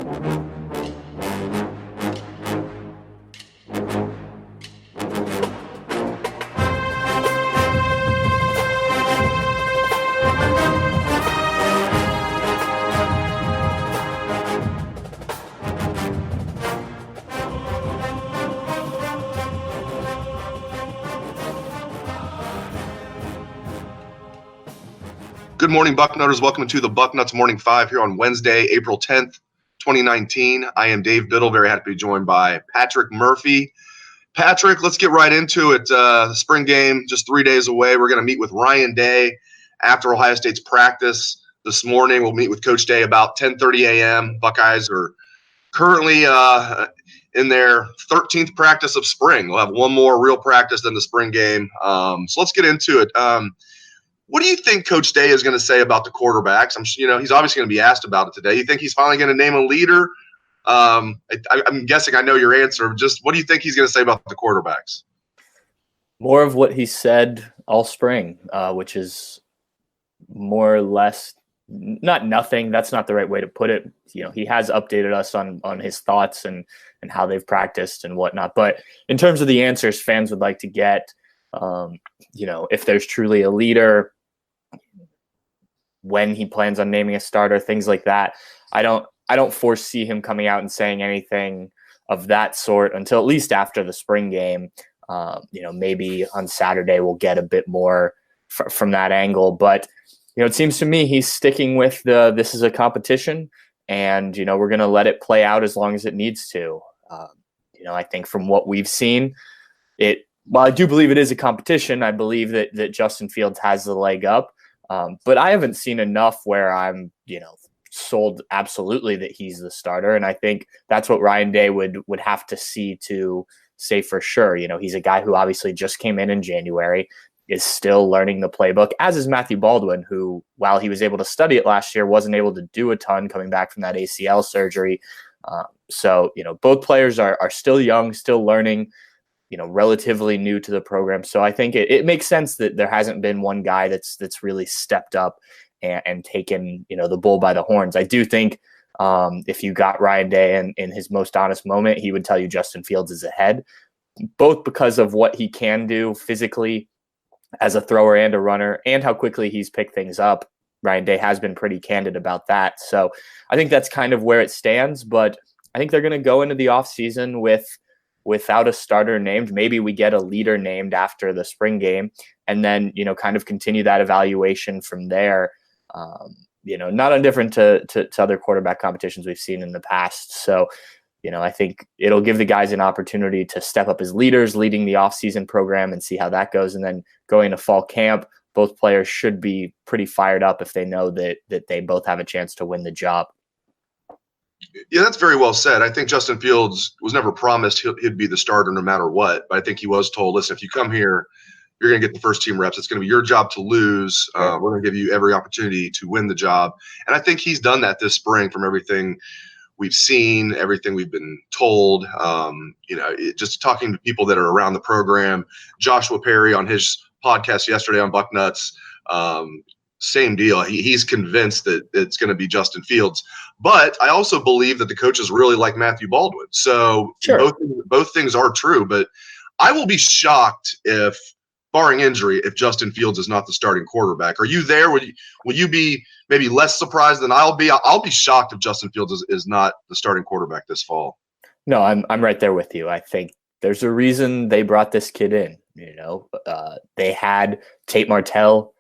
Good morning, Bucknutters. Welcome to the Bucknuts Morning Five here on Wednesday, April 10th, 2019. I am Dave Biddle, very happy to be joined by Patrick Murphy. Patrick, let's get right into it. The spring game, just 3 days away. We're going to meet with Ryan Day after Ohio State's practice this morning. We'll meet with Coach Day about 10:30 a.m. Buckeyes are currently in their 13th practice of spring. We'll have one more real practice than the spring game. So let's get into it. What do you think Coach Day is going to say about the quarterbacks? He's obviously going to be asked about it today. You think he's finally going to name a leader? I'm guessing I know your answer. Just what do you think he's going to say about the quarterbacks? More of what he said all spring, which is more or less not nothing. That's not the right way to put it. He has updated us on his thoughts and how they've practiced and whatnot. But in terms of the answers fans would like to get, if there's truly a leader, when he plans on naming a starter, things like that. I don't foresee him coming out and saying anything of that sort until at least after the spring game. Maybe on Saturday we'll get a bit more from that angle. But, it seems to me he's sticking with this is a competition and, we're going to let it play out as long as it needs to. I think from what we've seen, while I do believe it is a competition, I believe that Justin Fields has the leg up. But I haven't seen enough where I'm, sold absolutely that he's the starter. And I think that's what Ryan Day would have to see to say for sure. He's a guy who obviously just came in January, is still learning the playbook, as is Matthew Baldwin, who, while he was able to study it last year, wasn't able to do a ton coming back from that ACL surgery. So both players are still young, still learning, relatively new to the program. So I think it makes sense that there hasn't been one guy that's really stepped up and taken, the bull by the horns. I do think if you got Ryan Day in his most honest moment, he would tell you Justin Fields is ahead, both because of what he can do physically as a thrower and a runner and how quickly he's picked things up. Ryan Day has been pretty candid about that. So I think that's kind of where it stands, but I think they're going to go into the offseason without a starter named. Maybe we get a leader named after the spring game and then, kind of continue that evaluation from there. Not indifferent to other quarterback competitions we've seen in the past. So, I think it'll give the guys an opportunity to step up as leaders leading the offseason program and see how that goes. And then going to fall camp, both players should be pretty fired up if they know that they both have a chance to win the job. Yeah, that's very well said. I think Justin Fields was never promised he'd be the starter no matter what. But I think he was told, listen, if you come here, you're going to get the first team reps. It's going to be your job to lose. We're going to give you every opportunity to win the job. And I think he's done that this spring from everything we've seen, everything we've been told. Just talking to people that are around the program. Joshua Perry on his podcast yesterday on Bucknuts, same deal. He's convinced that it's going to be Justin Fields. But I also believe that the coaches really like Matthew Baldwin. So sure. Both things are true. But I will be shocked if, barring injury, if Justin Fields is not the starting quarterback. Are you there? Will you be maybe less surprised than I'll be? I'll be shocked if Justin Fields is not the starting quarterback this fall. No, I'm right there with you. I think there's a reason they brought this kid in. They had Tate Martell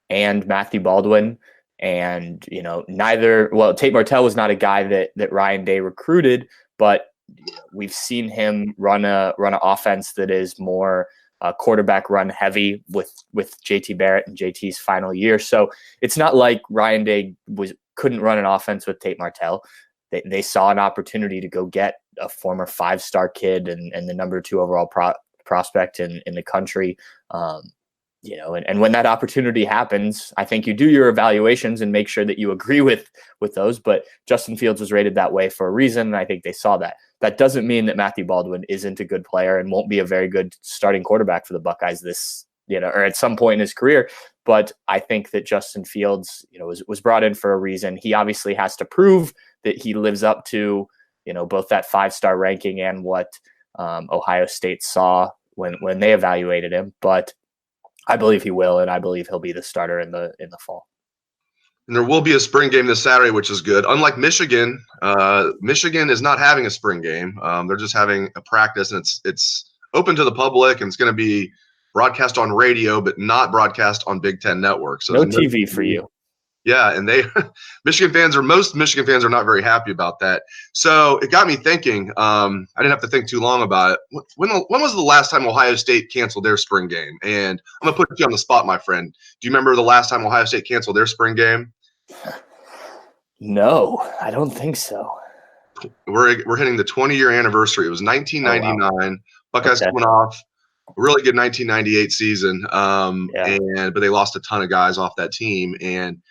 and Matthew Baldwin, and Tate Martell was not a guy that Ryan Day recruited, but we've seen him run an offense that is more quarterback run heavy with JT Barrett and JT's final year. So it's not like Ryan Day couldn't run an offense with Tate Martell. They saw an opportunity to go get a former 5-star kid and the number 2 overall prospect in the country. And when that opportunity happens, I think you do your evaluations and make sure that you agree with those. But Justin Fields was rated that way for a reason, and I think they saw that. That doesn't mean that Matthew Baldwin isn't a good player and won't be a very good starting quarterback for the Buckeyes or at some point in his career. But I think that Justin Fields, was brought in for a reason. He obviously has to prove that he lives up to, both that 5-star ranking and what Ohio State saw when they evaluated him. But I believe he will, and I believe he'll be the starter in the fall. And there will be a spring game this Saturday, which is good. Unlike Michigan, Michigan is not having a spring game. They're just having a practice, and it's open to the public, and it's going to be broadcast on radio, but not broadcast on Big Ten Network. So no TV for you. Yeah, and most Michigan fans are not very happy about that. So it got me thinking. I didn't have to think too long about it. When was the last time Ohio State canceled their spring game? And I'm gonna put you on the spot, my friend. Do you remember the last time Ohio State canceled their spring game? No, I don't think so. We're hitting the 20-year anniversary. It was 1999. Oh, wow. Buckeyes went off a really good 1998 season, but they lost a ton of guys off that team. And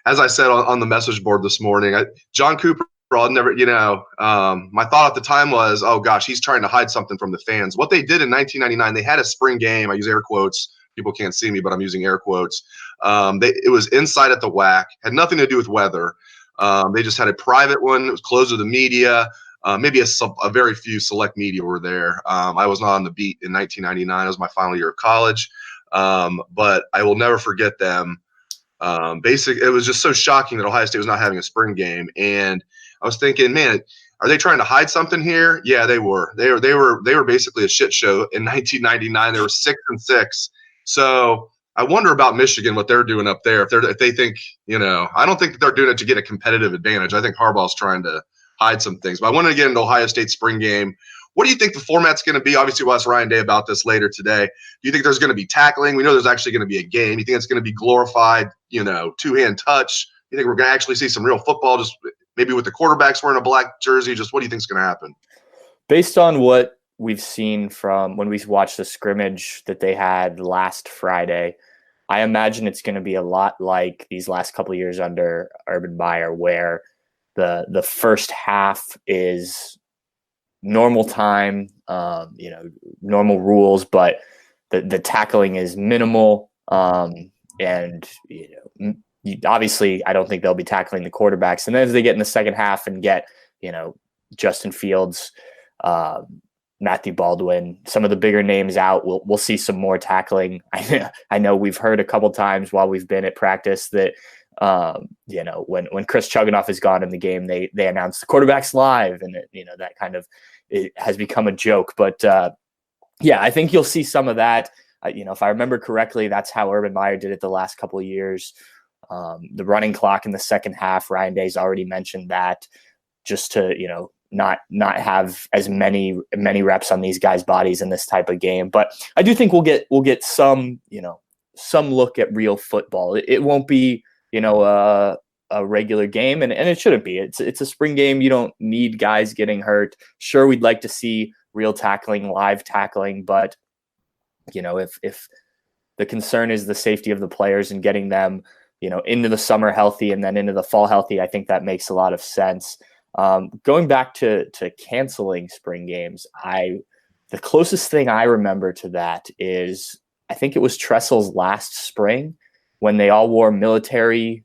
as I said on the message board this morning, John Cooper, I'll never, my thought at the time was, oh gosh, he's trying to hide something from the fans. What they did in 1999, they had a spring game. I use air quotes. People can't see me, but I'm using air quotes. It was inside at the WAC, had nothing to do with weather. They just had a private one. It was closed to the media. Maybe a very few select media were there. I was not on the beat in 1999. It was my final year of college. But I will never forget them. It was just so shocking that Ohio State was not having a spring game. And I was thinking, man, are they trying to hide something here? Yeah, they were. They were basically a shit show in 1999. They were 6-6. So I wonder about Michigan, what they're doing up there. If they think, I don't think that they're doing it to get a competitive advantage. I think Harbaugh's trying to hide some things. But I want to get into Ohio State spring game. What do you think the format's going to be? Obviously, we'll ask Ryan Day about this later today. Do you think there's going to be tackling? We know there's actually going to be a game. You think it's going to be glorified, two-hand touch? You think we're going to actually see some real football, just maybe with the quarterbacks wearing a black jersey? Just what do you think is going to happen? Based on what we've seen from when we watched the scrimmage that they had last Friday, I imagine it's going to be a lot like these last couple of years under Urban Meyer, where the first half is normal time, normal rules, but the tackling is minimal. And obviously I don't think they'll be tackling the quarterbacks. And then as they get in the second half and get, Justin Fields, Matthew Baldwin, some of the bigger names out, we'll see some more tackling. I know we've heard a couple times while we've been at practice that, when Chris Chuganoff is gone in the game, they announce the quarterback's live, and that kind of, it has become a joke. But I think you'll see some of that. If I remember correctly, that's how Urban Meyer did it the last couple of years. The running clock in the second half, Ryan Day's already mentioned that, just to not have as many reps on these guys' bodies in this type of game. But I do think we'll get some some look at real football. It won't be a regular game, and it shouldn't be. It's a spring game. You don't need guys getting hurt. Sure, we'd like to see real tackling, live tackling, but if the concern is the safety of the players and getting them into the summer healthy and then into the fall healthy, I think that makes a lot of sense. Going back to canceling spring games, the closest thing I remember to that is, I think it was Tressel's last spring when they all wore military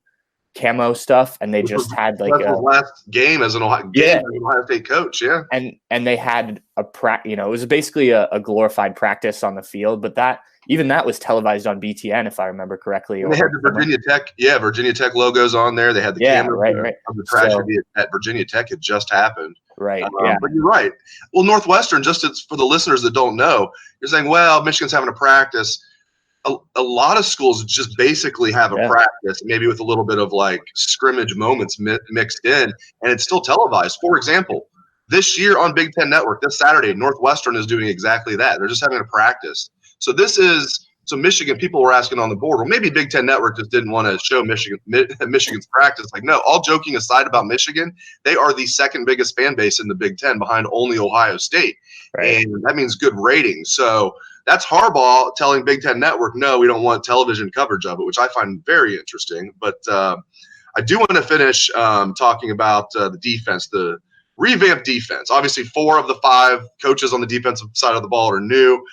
camo stuff, and they just had like a last game as an Ohio State coach. Yeah. And they had it was basically a glorified practice on the field, but that was televised on BTN, if I remember correctly. And they had the Virginia Tech logos on there. They had the camera right. Of the tragedy at Virginia Tech had just happened. Right. But you're right. Well, Northwestern, for the listeners that don't know, you're saying, well, Michigan's having a practice. A lot of schools just basically have a practice, maybe with a little bit of like scrimmage moments mixed in, and it's still televised. For example, this year on Big Ten Network, this Saturday, Northwestern is doing exactly that. They're just having a practice. So Michigan, people were asking on the board, well, maybe Big Ten Network just didn't want to show Michigan's practice. Like, no, all joking aside about Michigan, they are the second biggest fan base in the Big Ten behind only Ohio State. Right. And that means good ratings. So that's Harbaugh telling Big Ten Network, no, we don't want television coverage of it, which I find very interesting. But I do want to finish talking about the defense, the revamped defense. Obviously, 4 of the 5 coaches on the defensive side of the ball are new.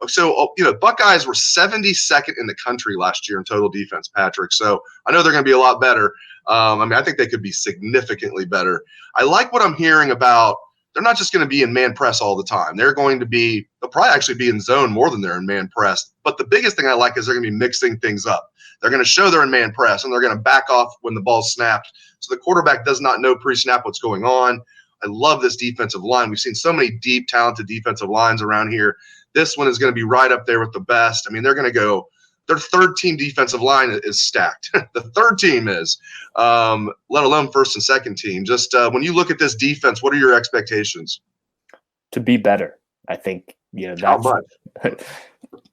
So, Buckeyes were 72nd in the country last year in total defense, Patrick. So I know they're going to be a lot better. I think they could be significantly better. I like what I'm hearing about. They're not just going to be in man press all the time. They'll probably actually be in zone more than they're in man press. But the biggest thing I like is they're going to be mixing things up. They're going to show they're in man press, and they're going to back off when the ball's snapped. So the quarterback does not know pre-snap what's going on. I love this defensive line. We've seen so many deep, talented defensive lines around here. This one is going to be right up there with the best. They're going to go – their third-team defensive line is stacked. The third team is, let alone first and second team. Just when you look at this defense, what are your expectations? To be better, I think. That's, how much?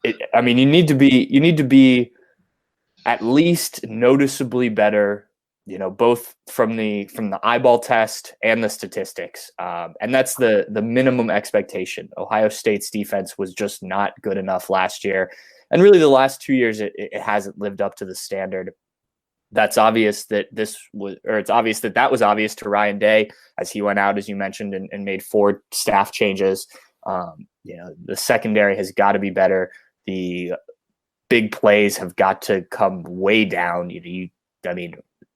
You need to be at least noticeably better. Both from the eyeball test and the statistics, and that's the minimum expectation. Ohio State's defense was just not good enough last year. And really, the last 2 years, it hasn't lived up to the standard. That's obvious that it's obvious that was obvious to Ryan Day as he went out, as you mentioned, and made 4 staff changes. The secondary has got to be better. The big plays have got to come way down.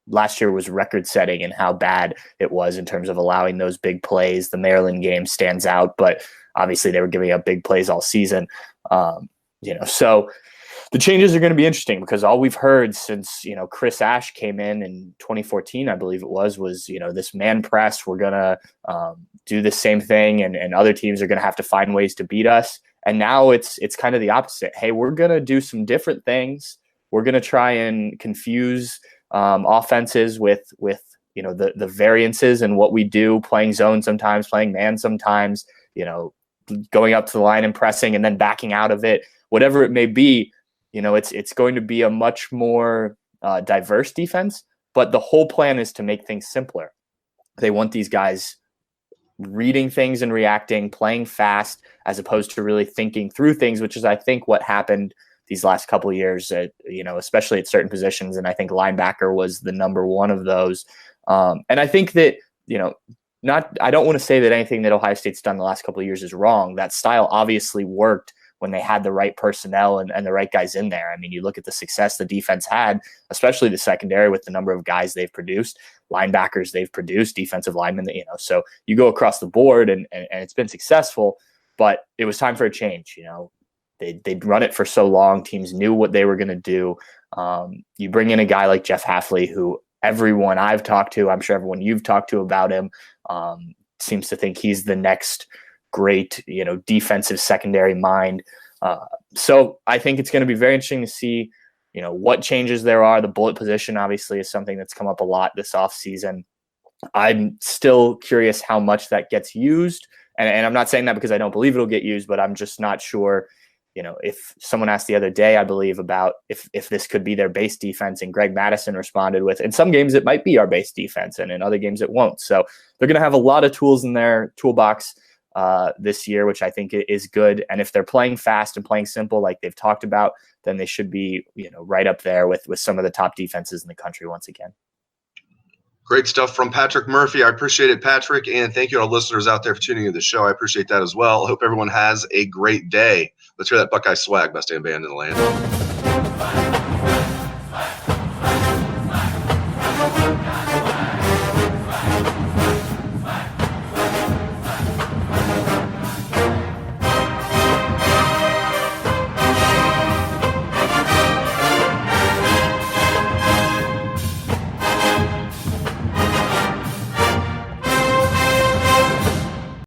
Last year was record-setting in how bad it was in terms of allowing those big plays. The Maryland game stands out, but obviously they were giving up big plays all season. So the changes are going to be interesting because all we've heard since, Chris Ash came in 2014, I believe it was, this man press, we're going to do the same thing and other teams are going to have to find ways to beat us. And now it's kind of the opposite. Hey, we're going to do some different things. We're going to try and confuse offenses with the variances and what we do, playing zone sometimes, playing man sometimes, going up to the line and pressing and then backing out of it. Whatever it may be, it's going to be a much more diverse defense, but the whole plan is to make things simpler. They want these guys reading things and reacting, playing fast, as opposed to really thinking through things, which is, I think, what happened these last couple of years, especially at certain positions. And I think linebacker was the number one of those. And I think that, I don't want to say that anything that Ohio State's done the last couple of years is wrong. That style obviously worked when they had the right personnel and the right guys in there. You look at the success the defense had, especially the secondary with the number of guys they've produced, linebackers they've produced, defensive linemen, so you go across the board and it's been successful, but it was time for a change. They'd run it for so long. Teams knew what they were going to do. You bring in a guy like Jeff Hafley, who everyone I've talked to, I'm sure everyone you've talked to about him, seems to think he's the next great, defensive secondary mind. So I think it's going to be very interesting to see, what changes there are. The bullet position obviously is something that's come up a lot this offseason. I'm still curious how much that gets used. And I'm not saying that because I don't believe it'll get used, but I'm just not sure. If someone asked the other day, I believe, about if this could be their base defense, and Greg Madison responded with, in some games it might be our base defense, and in other games it won't. So they're going to have a lot of tools in their toolbox this year, which I think is good. And if they're playing fast and playing simple, like they've talked about, then they should be, right up there with some of the top defenses in the country once again. Great stuff from Patrick Murphy. I appreciate it, Patrick. And thank you to all listeners out there for tuning into the show. I appreciate that as well. I hope everyone has a great day. Let's hear that Buckeye swag, best damn band in the land.